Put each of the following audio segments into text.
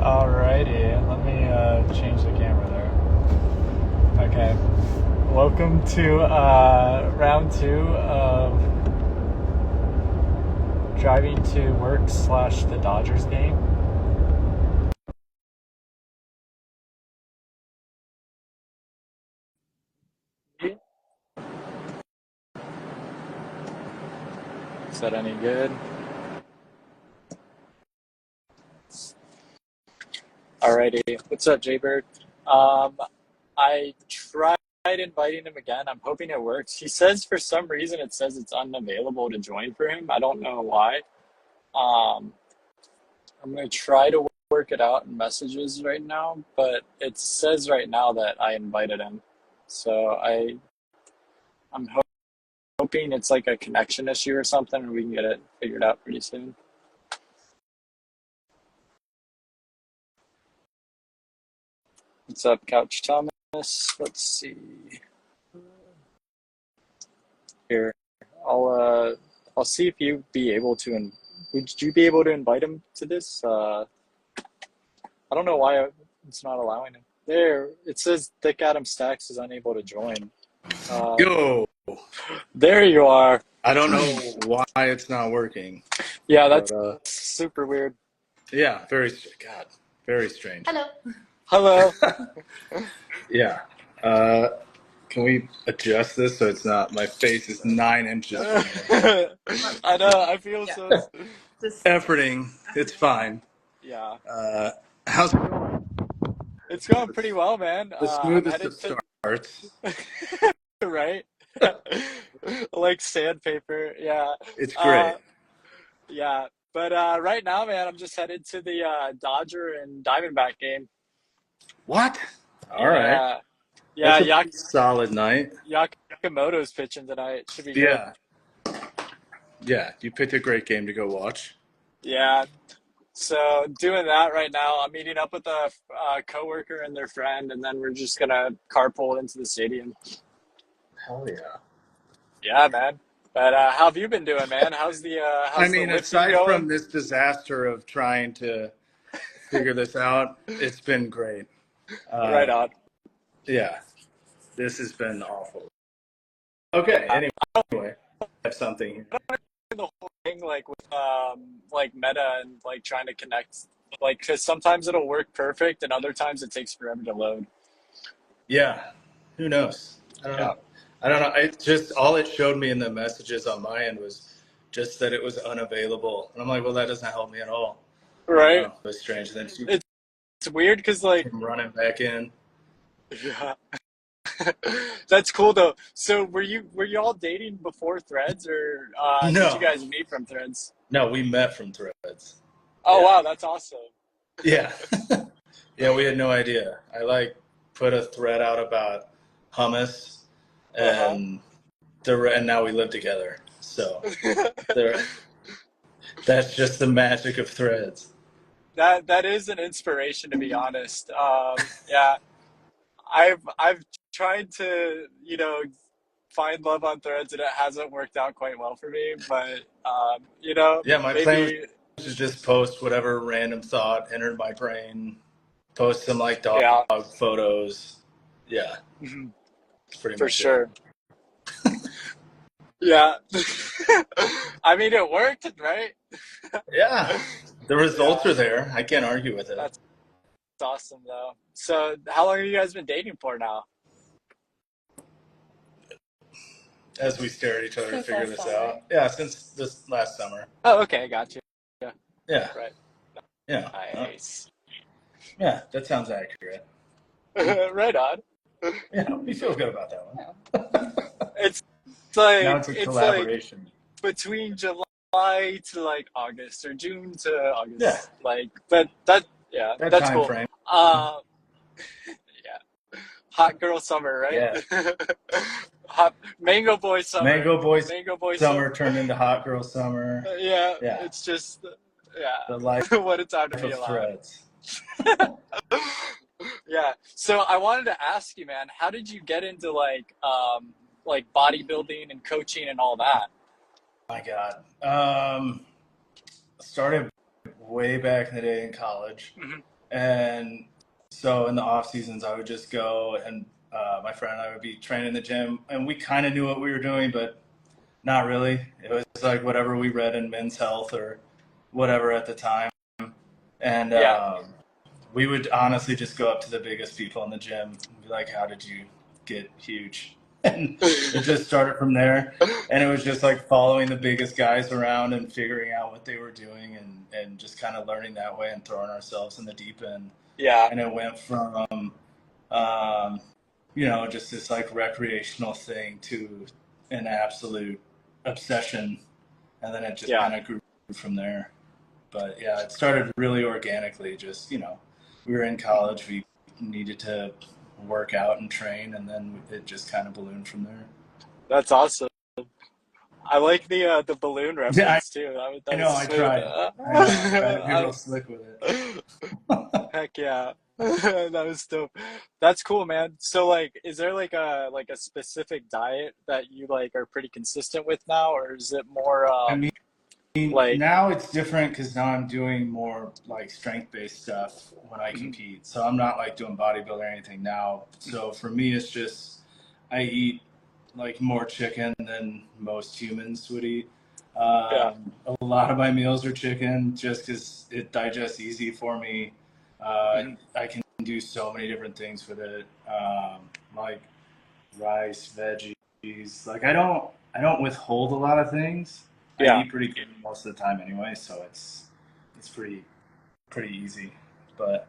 Alrighty, let me change the camera there. Okay. Welcome to round 2 of driving to work / the Dodgers game. Is that any good? Alrighty, what's up, Jaybird? I tried inviting him again. I'm hoping it works. He says for some reason it says it's unavailable to join for him. I don't know why. Um, I'm gonna try to work it out in messages right now, but it says right now that I invited him. So I'm hoping it's like a connection issue or something, and we can get it figured out pretty soon. What's up, Couch Thomas? Let's see. Here, I'll see if you'd be able to. Would you be able to invite him to this? I don't know why it's not allowing him. There, it says ThiccAdamsatx is unable to join. Yo, There you are. I don't know why it's not working. Yeah, that's But, super weird. yeah, very strange. Hello. Hello. Yeah. Can we adjust this so it's not, my face is 9 inches from it. I know. I feel Yeah. so. Just Efforting. It's fine. Yeah, How's it going? it's going pretty well, man. The I'm smoothest headed of to starts. right, like sandpaper. Yeah. It's Uh, great. yeah. But right now, man, I'm just headed to the Dodger and Diamondback game. What? All right. Yeah. Yeah. That's a pretty solid night. Yakamoto's pitching tonight. Should be good. Yeah. Yeah. You picked a great game to go watch. Yeah. So doing that right now. I'm meeting up with a coworker and their friend, and then we're just gonna carpool into the stadium. Hell yeah. Yeah, man. But how have you been doing, man? How's the I how's the mean, lifting aside from going? this disaster of trying to figure this out, it's been great. Right on. Yeah, this has been awful. Okay, anyway, I have something here. The whole thing, like with like Meta and like trying to connect, like because sometimes it'll work perfect and other times it takes forever to load. Yeah, who knows? I don't Yeah. know. I don't know. It just, all it showed me in the messages on my end was just that it was unavailable. And I'm like, well, that doesn't help me at all. I don't Right. know. It was strange. And then she It's weird because like came running back in. yeah. That's cool though. So were you all dating before Threads or did you No, guys meet from Threads? no, we met from Threads. Oh Yeah. wow, that's awesome. Yeah. Yeah, we had no idea. I like put a thread out about hummus Uh-huh. and and now we live together. So there, that's just the magic of threads. That is an inspiration to be honest. Yeah, I've tried to, find love on Threads and it hasn't worked out quite well for me, but Yeah, my plan maybe was to just post whatever random thought entered my brain, post some like dog yeah, photos. Yeah, that's pretty for much it. sure. Yeah. I mean, it worked, right? Yeah, the results Yeah, are there. I can't argue with it. that's awesome though. So, how long have you guys been dating for now? As we stare at each other to since figure last this summer. out. Yeah, since this last summer. Oh, okay, got you. Yeah, Yeah, right. yeah, Nice. yeah. That sounds accurate. Right on. Yeah, we feel good about that one. It's Now like it's a it's like collaboration. between July to like August or June to Yeah, August. Like, but yeah, that that's time cool. frame. Uh, yeah, hot girl summer, right? Yeah, Hot mango boy summer. Mango Boy Mango boy Summer summer. turned into Hot Girl Summer. Yeah, Yeah, it's just the life yeah, what a time to be of alive. threads. Yeah. So I wanted to ask you, man, how did you get into like bodybuilding and coaching and all that? My God. Started way back in the day in college, Hmm. And so in the off seasons, I would just go and my friend and I would be training in the gym, and we kind of knew what we were doing, but not really. It was like whatever we read in Men's Health or whatever at the time. And Yeah. we would honestly just go up to the biggest people in the gym and be like, how did you get huge? And it just started from there. And it was just like following the biggest guys around and figuring out what they were doing and just kind of learning that way and throwing ourselves in the deep end. Yeah. And it went from, just this like recreational thing to an absolute obsession. And then it just kind of grew from there. But yeah, it started really organically. Just, we were in college, we needed to work out and train, and then it just kind of ballooned from there. That's awesome. I like the balloon Yeah, reference too. I That know. was I smooth. tried. I tried to be real slick with it. Heck yeah. That was dope. That's cool, man. So like is there like a specific diet that you like are pretty consistent with now, or is it more I mean, like now it's different because now I'm doing more like strength-based stuff when I Mhm. compete. So I'm not like doing bodybuilding or anything now. So for me, it's just I eat like more chicken than most humans would eat. Yeah. A lot of my meals are chicken just because it digests easy for me. Mhm. I can do so many different things with it, like rice, veggies. Like I don't withhold a lot of things. I Yeah. eat pretty good most of the time anyway, so it's pretty easy. But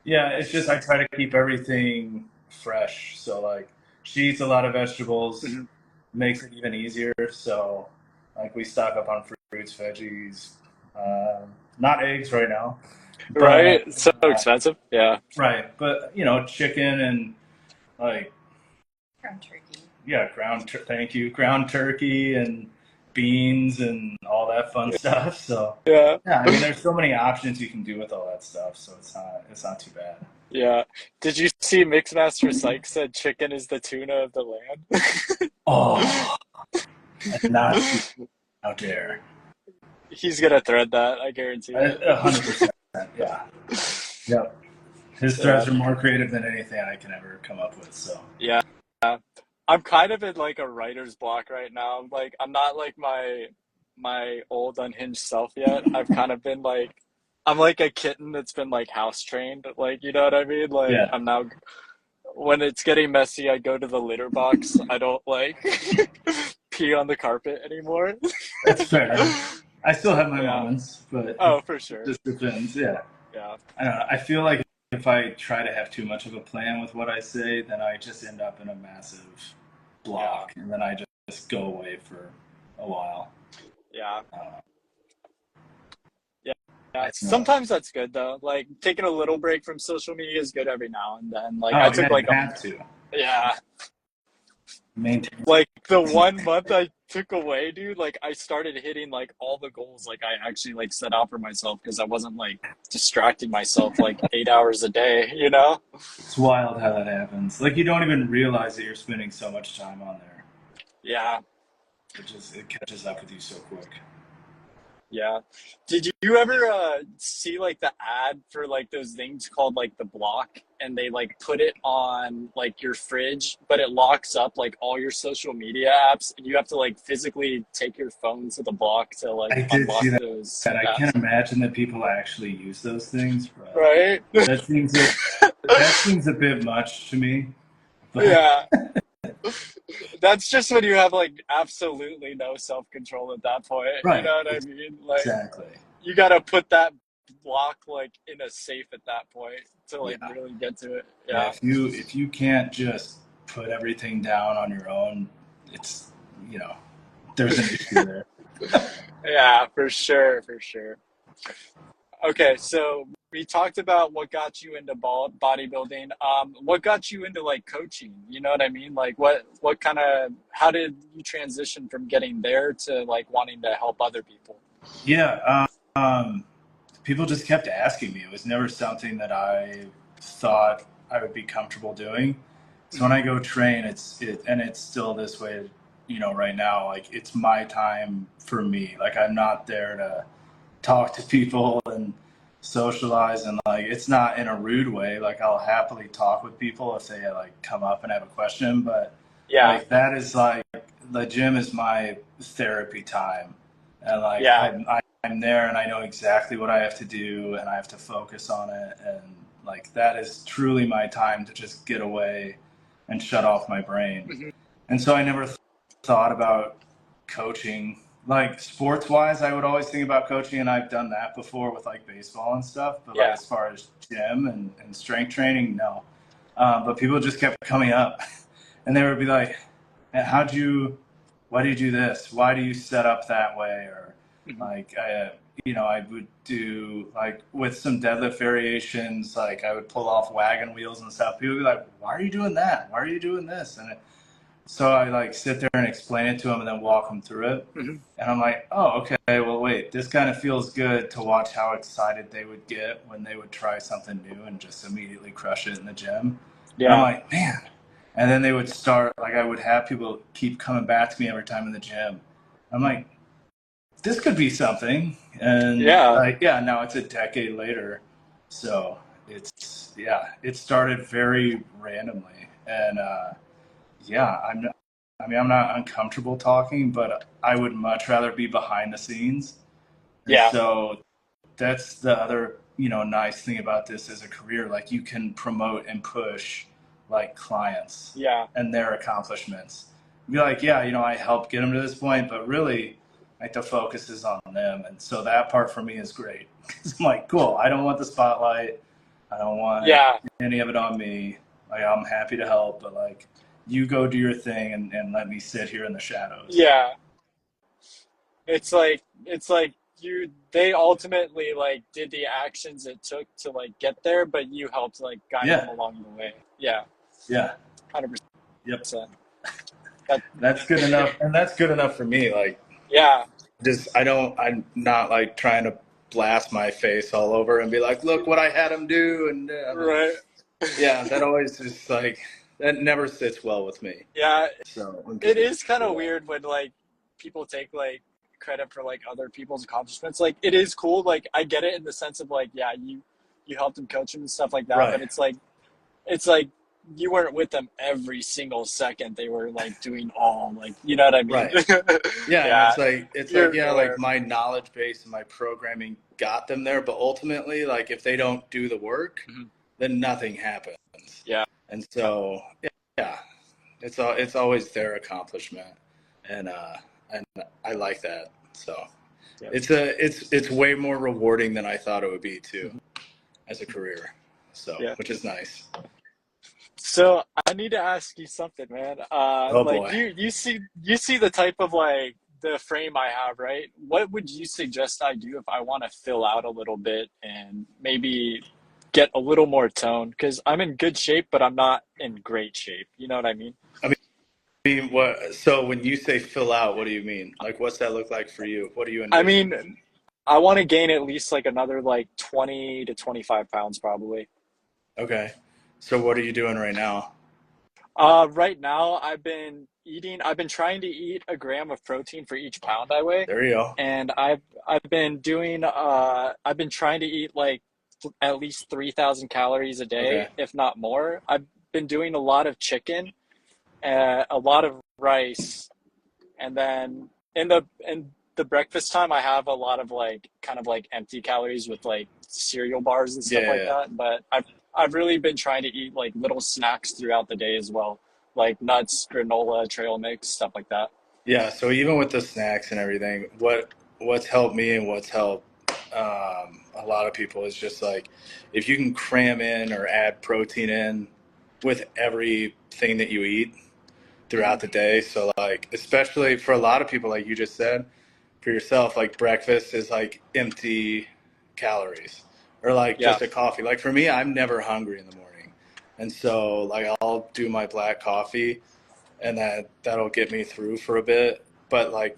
yeah, it's just Nice. I try to keep everything fresh. So like she eats a lot of vegetables, Mhm. makes it even easier. So like we stock up on fruits, veggies, not eggs right now, but Right? It's so expensive. Yeah. right. But chicken and like Ground turkey. yeah, thank you, ground turkey and beans and all that fun stuff. So Yeah. yeah, I mean, there's so many options you can do with all that stuff. So it's not too bad. Yeah. Did you see Mixmaster Sykes said chicken is the tuna of the land? Oh, I did not see out there. He's gonna thread that, I guarantee it. 100%. Yeah. Yep. His Yeah. threads are more creative than anything I can ever come up with. So Yeah. I'm kind of in like a writer's block right now. Like I'm not like my old unhinged self yet. I've kind of been like I'm like a kitten that's been like house trained. Like you know what I mean? Like yeah, I'm now when it's getting messy, I go to the litter box. I don't like pee on the carpet anymore. that's fair. I still have my Yeah. moments, but it Oh, for sure. just depends. Yeah. Yeah. I don't know. I feel like if I try to have too much of a plan with what I say, then I just end up in a massive Yeah. block, and then I just go away for a while. Yeah. Uh, Yeah. Yeah. I don't know. Sometimes that's good though. Like taking a little break from social media is good every now and then. Like I Oh took yeah, you like a have to yeah. maintain. Like the 1 month I took away, dude, like I started hitting like all the goals like I actually like set out for myself because I wasn't like distracting myself like 8 hours a day, you know? It's wild how that happens. Like you don't even realize that you're spending so much time on there. Yeah. It catches up with you so quick. Yeah. Did you ever see like the ad for like those things called like the block and they like put it on like your fridge, but it locks up like all your social media apps and you have to like physically take your phone to the block to like I did see unlock that. those I apps. can't imagine that people actually use those things, but Right? that seems a, that seems a bit much to me. But Yeah. That's just when you have like absolutely no self control at that point. You right, know what I mean? Like exactly. you gotta put that block like in a safe at that point to like Yeah, really get to it. yeah. Yeah. If you can't just put everything down on your own, it's there's an issue there. Yeah, for sure, for sure. Okay, so we talked about what got you into bodybuilding. What got you into like coaching? You know what I mean? Like what kind of how did you transition from getting there to like wanting to help other people? Yeah, people just kept asking me. It was never something that I thought I would be comfortable doing. So when Mhm. I go train, and it's still this way, right now. Like it's my time for me. Like I'm not there to talk to people and socialize, and like it's not in a rude way. Like I'll happily talk with people if they like come up and have a question, but Yeah. like that is like the gym is my therapy time, and like Yeah. I'm there and I know exactly what I have to do and I have to focus on it, and like that is truly my time to just get away and shut off my brain. Mhm. And so I never thought about coaching. Like sports wise, I would always think about coaching, and I've done that before with like baseball and stuff. But like Yeah. as far as gym and strength training, no. But people just kept coming up, and they would be like, why do you do this? Why do you set up that way? Or Mhm. like, I would do like with some deadlift variations, like I would pull off wagon wheels and stuff. People would be like, why are you doing that? Why are you doing this? So I like sit there and explain it to them and then walk them through it. Mhm. And I'm like, oh, okay, well, wait, this kind of feels good to watch how excited they would get when they would try something new and just immediately crush it in the gym. And I'm Yeah. like, man. And then they would start, like, I would have people keep coming back to me every time in the gym. I'm like, this could be something. And Yeah. like, yeah, now it's a decade later. So it started very randomly. And, yeah, I'm not uncomfortable talking, but I would much rather be behind the scenes. And Yeah. so that's the other, nice thing about this as a career. Like you can promote and push like clients Yeah. and their accomplishments. Be like, yeah, I helped get them to this point, but really like the focus is on them. And so that part for me is great. Cause I'm like, cool. I don't want the spotlight. I don't want Yeah. any of it on me. Like I'm happy to help, but like you go do your thing and let me sit here in the shadows. Yeah. It's like they ultimately like did the actions it took to like get there, but you helped like guide them Yeah. along the way. Yeah. Yeah. 100%. Yep. That, That's good enough. And that's good enough for me. Like, yeah. I'm not like trying to blast my face all over and be like, look what I had him do. And Right. yeah, that always just like, that never sits well with me. Yeah. So when It people is kind do of that. weird when like people take like credit for like other people's accomplishments. Like it is cool. Like I get it in the sense of like, yeah, you helped them coach them and stuff like that. But Right. it's like you weren't with them every single second. They were like doing all like you know what I mean? Right. Yeah. And Yeah, it's like, you're yeah, like aware. my knowledge base and my programming got them there. But ultimately, like if they don't do the work, Mhm. then nothing happens. Yeah, And so, yeah, it's always their accomplishment, and I like that. So yeah. it's way more rewarding than I thought it would be too Mhm. as a career. So Yeah. which is nice. So I need to ask you something, man. Oh Like boy. you see the type of like the frame I have, right? What would you suggest I do if I want to fill out a little bit and maybe get a little more tone? Because I'm in good shape, but I'm not in great shape. You know what I mean? I mean, what? So when you say fill out, what do you mean? Like, what's that look like for you? What do you I envision? mean, I want to gain at least like another like 20 to 25 pounds probably. Okay. So what are you doing right now? Right now I've been trying to eat a gram of protein for each pound I weigh. There you go. And I've been trying to eat like at least 3,000 calories a Okay. day, if not more. I've been doing a lot of chicken, a lot of rice, and then in the breakfast time I have a lot of like kind of like empty calories with like cereal bars and Yeah, stuff yeah, like yeah. that. But I've really been trying to eat like little snacks throughout the day as well, like nuts, granola, trail mix, stuff like that. Yeah, so even with the snacks and everything, what's helped me and what's helped a lot of people is just like if you can cram in or add protein in with everything that you eat Hmm. throughout the day. So like especially for a lot of people, like you just said, for yourself, like breakfast is like empty calories or like Yeah. just a coffee. Like for me, I'm never hungry in the morning, and so like I'll do my black coffee and that'll get me through for a bit. But like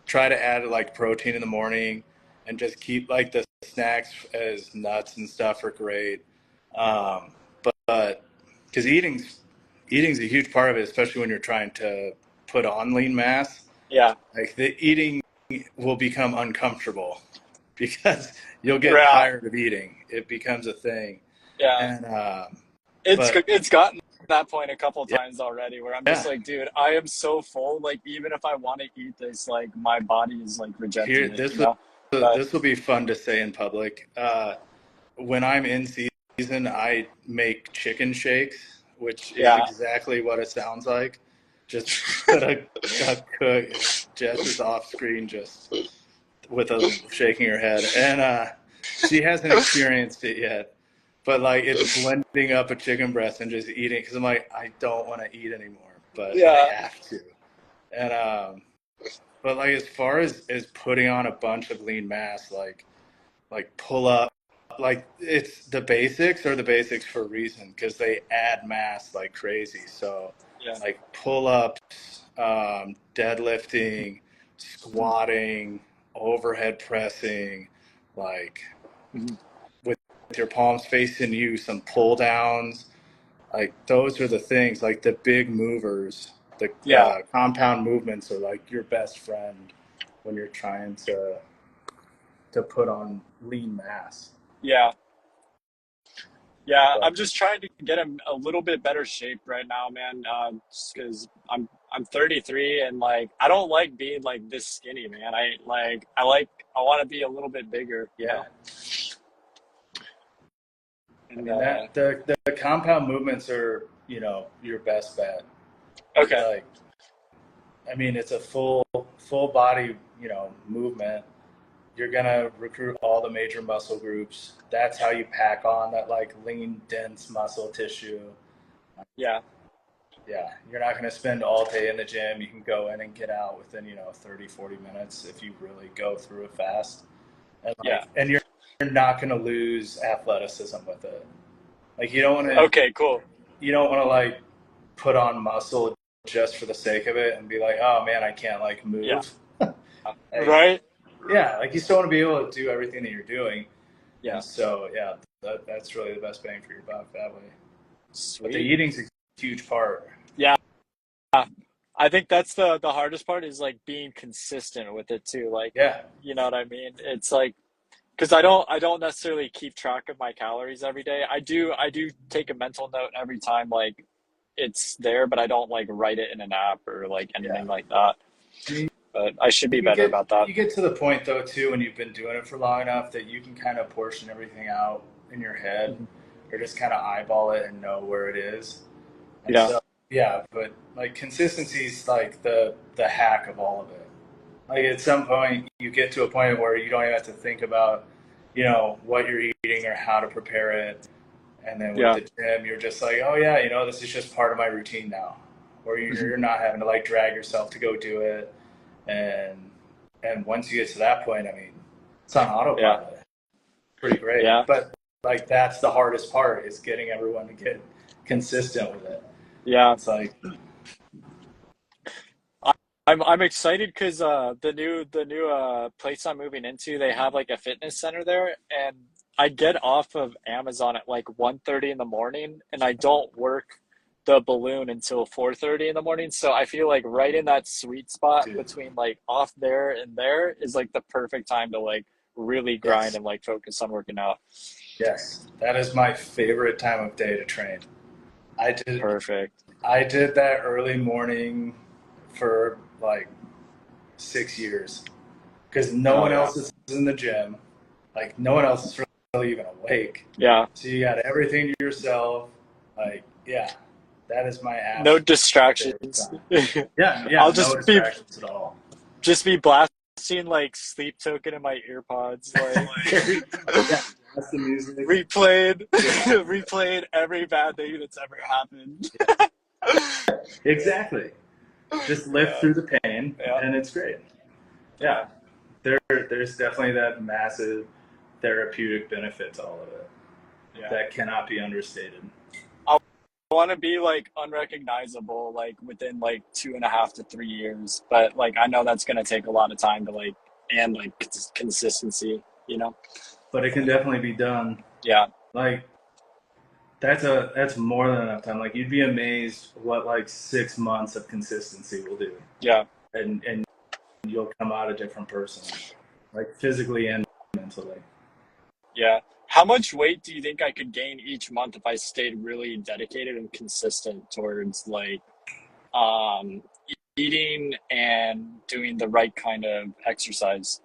try to add like protein in the morning and just keep like the snacks as nuts and stuff are great. Um, but because eating's a huge part of it, especially when you're trying to put on lean mass. Yeah. Like the eating will become uncomfortable because you'll get tired of eating. It becomes a thing. Yeah. And it's gotten to that point a couple yeah, times already where I'm just like, dude, I am so full. Like, even if I want to eat this, like, my body is like rejecting it, you know? But this will be fun to say in public. When I'm in season, I make chicken shakes, which is yeah, exactly what it sounds like. Just put a cook. Jess is off screen, just with a shaking her head, and she hasn't experienced it yet. But like, it's blending up a chicken breast and just eating, because I'm like, I don't want to eat anymore, but I yeah, have to. And but like, as far as putting on a bunch of lean mass, like pull up, like, it's the basics are the basics for a reason, because they add mass like crazy. So yeah, like pull ups, deadlifting, squatting, overhead pressing, like with your palms facing you, some pull downs, like those are the things, like the big movers. The yeah, compound movements are like your best friend when you're trying to put on lean mass. yeah. Yeah, But I'm just trying to get a little bit better shape right now, man. Just because I'm 33 and like I don't like being like this skinny, man. I want to be a little bit bigger, you yeah, know. I And mean, that the compound movements are, your best bet. okay, Like, I mean, it's a full body, movement. You're gonna recruit all the major muscle groups. That's how you pack on that like lean, dense muscle tissue. yeah, Yeah, you're not gonna spend all day in the gym. You can go in and get out within, 30, 40 minutes if you really go through it fast. And yeah. you're not gonna lose athleticism with it. Like, Okay, cool. you don't want to like put on muscle just for the sake of it and be like, oh man, I can't like Yeah, move. Like, right. yeah, like, you still want to be able to do everything that you're doing. And Yeah, so, yeah, that's really the best bang for your buck that way. But the sweet. eating's a huge part. Yeah, I think that's the hardest part is like being consistent with it too. Like, Yeah. you know what I mean? It's like because I don't necessarily keep track of my calories every day. I do take a mental note every time like it's there, but I don't like write it in an app or like Yeah. anything like that. I mean, But I should be better about that. you get to the point though too, when you've been doing it for long enough, that you can kind of portion everything out in your head, Mhm. or just kind of eyeball it and know where it is. And Yeah. so, yeah, but like, consistency is like the hack of all of it. Like, at some point, you get to a point where you don't even have to think about, what you're eating or how to prepare it. And then with Yeah. the gym, you're just like, oh yeah, this is just part of my routine now. Or Mhm. you're not having to like drag yourself to go do it. And once you get to that point, I mean, it's on Yeah. autopilot. Pretty great. Yeah. But like, that's the hardest part, is getting everyone to get consistent with it. Yeah. It's like, I- I'm excited because the new place I'm moving into, they have like a fitness center there, and I get off of Amazon at like 1:30 in the morning, and I don't work the balloon until 4:30 in the morning. So I feel like right in that sweet spot dude, between like off there and there is like the perfect time to like really grind yes, and like focus on working out. yes, that is my favorite time of day to train. I did Perfect. I did that early morning for like 6 years, because no Oh one yeah. else is in the gym. Like, no one else is really even awake. Yeah. So you got everything to yourself. Like, yeah, that is my No absolute favorite distractions. time. Yeah, I'll yeah, no distractions at all. just be blasting like Sleep Token in my earpods, like There you go. Yeah, that's the music. replayed Yeah, replayed every bad thing that's ever happened. yeah, exactly. Just live Yeah, through the pain, yeah, and it's great. yeah, Yeah, there's definitely that massive therapeutic benefit to all of it yeah. that cannot be understated. I want to be like unrecognizable, like within like 2.5 to 3 years, but like I know that's gonna take a lot of time to like and like consistency, you know? But it can definitely be done. Yeah, Like, that's more than enough time. Like, you'd be amazed what like 6 months of consistency will do, yeah, and you'll come out a different person, like physically and mentally. mentally. Yeah. How much weight do you think I could gain each month if I stayed really dedicated and consistent towards like um, eating and doing the right kind of exercise?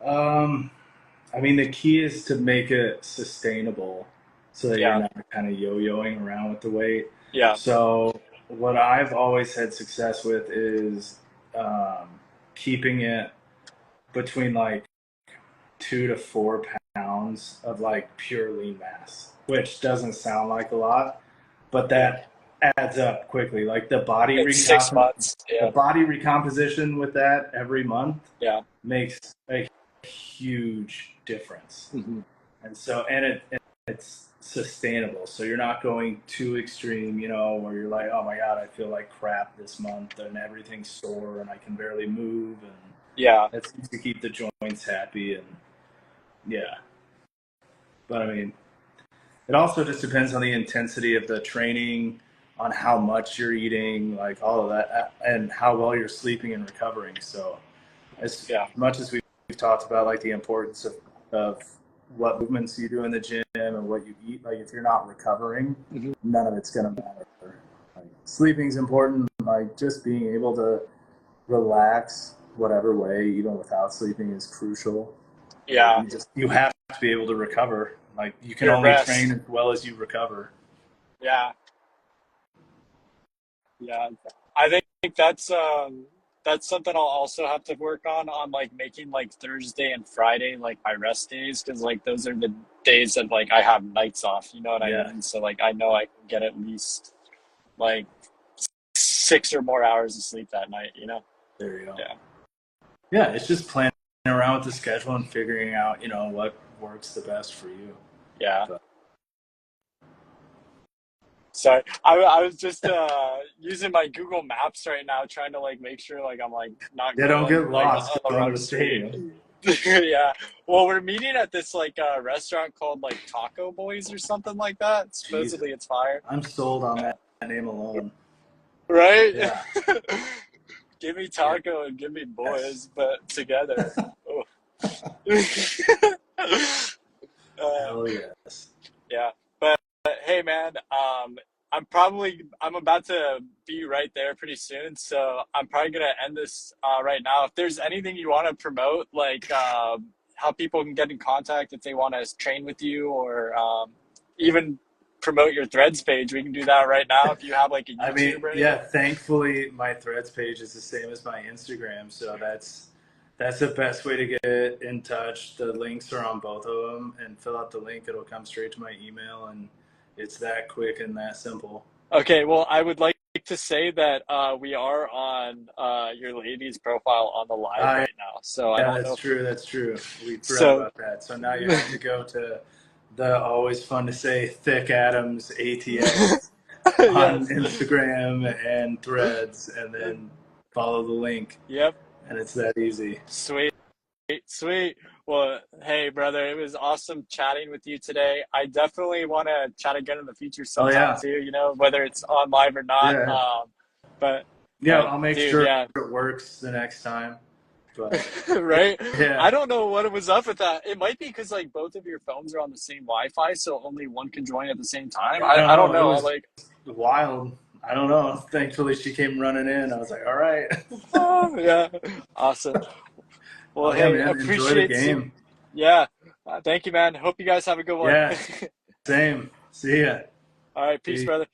I mean, the key is to make it sustainable so that you're Yeah. not kind of yo-yoing around with the weight. Yeah. So what I've always had success with is um, keeping it between like 2 to 4 pounds of like pure lean mass, which doesn't sound like a lot, but Yeah. that adds up quickly. Like In 6 months. the Yeah. body recomposition with that every month Yeah. makes a huge difference. Hmm. And so, it's sustainable. So you're not going too extreme, where you're like, oh my God, I feel like crap this month and everything's sore and I can barely move. And Yeah. that's to keep the joints happy. And yeah, but I mean, it also just depends on the intensity of the training, on how much you're eating, like all of that, and how well you're sleeping and recovering. So as Yeah. much as we've talked about like the importance of what movements you do in the gym and what you eat, like if you're not recovering, Hmm. none of it's going to matter. Like, sleeping's important, like just being able to relax whatever way, even without sleeping, is crucial. Yeah. You have to be able to recover. Like you can Your only train rest. as well as you recover. Yeah. Yeah. I think that's something I'll also have to work on like making like Thursday and Friday like my rest days, because like those are the days that like I have nights off, you know what I Yeah, mean? So like I know I can get at least like 6 or more hours of sleep that night, you know? there you go. Yeah. Yeah, it's just planning around with the schedule and figuring out, what works the best for you. Yeah. But Sorry. I was just using my Google Maps right now trying to like make sure like I'm like not yeah, don't going get like lost on the going to wrong the street. stadium. Yeah. Well, we're meeting at this like restaurant called like Taco Boys or something like that. Jesus, Supposedly it's fire. I'm sold on Yeah. that name alone. Right? Yeah, Give me yeah, taco and give me yes. boys, but together. Oh. uh, Hell yes. yeah. But hey man, I'm about to be right there pretty soon, so I'm probably gonna end this right now. If there's anything you want to promote, like how people can get in contact if they want to train with you, or even promote your Threads page, we can do that right now. If you have like a I mean, YouTube or anything. yeah, thankfully my Threads page is the same as my Instagram, so that's the best way to get in touch. The links are on both of them, and fill out the link, it'll come straight to my email, and it's that quick and that simple. Okay, well, I would like to say that we are on your lady's profile on the live right now, so I Yeah, don't that's know. true. That's true. We forgot So about that. So now you have to go to the always fun to say ThiccAdamsatx on yes. Instagram and Threads, and then follow the link, Yep. and it's that easy. Sweet. Sweet. Well, hey, brother, it was awesome chatting with you today. I definitely want to chat again in the future Oh sometime yeah, too, whether it's on live or not. yeah, But, yeah. but I'll make dude, sure yeah. it works the next time. But Right? I yeah, don't know what was up with that. It might be because like both of your phones are on the same Wi-Fi, so only one can join at the same time. I don't I don't know. It know. was wild. I don't know. Thankfully, she came running in. I was like, all right. Oh, yeah. Awesome. Well, Oh yeah, hey, man. Enjoy the appreciate you. game. Yeah. Thank you, man. Hope you guys have a good one. Yeah, same. See ya. All right. Peace, Peace. brother.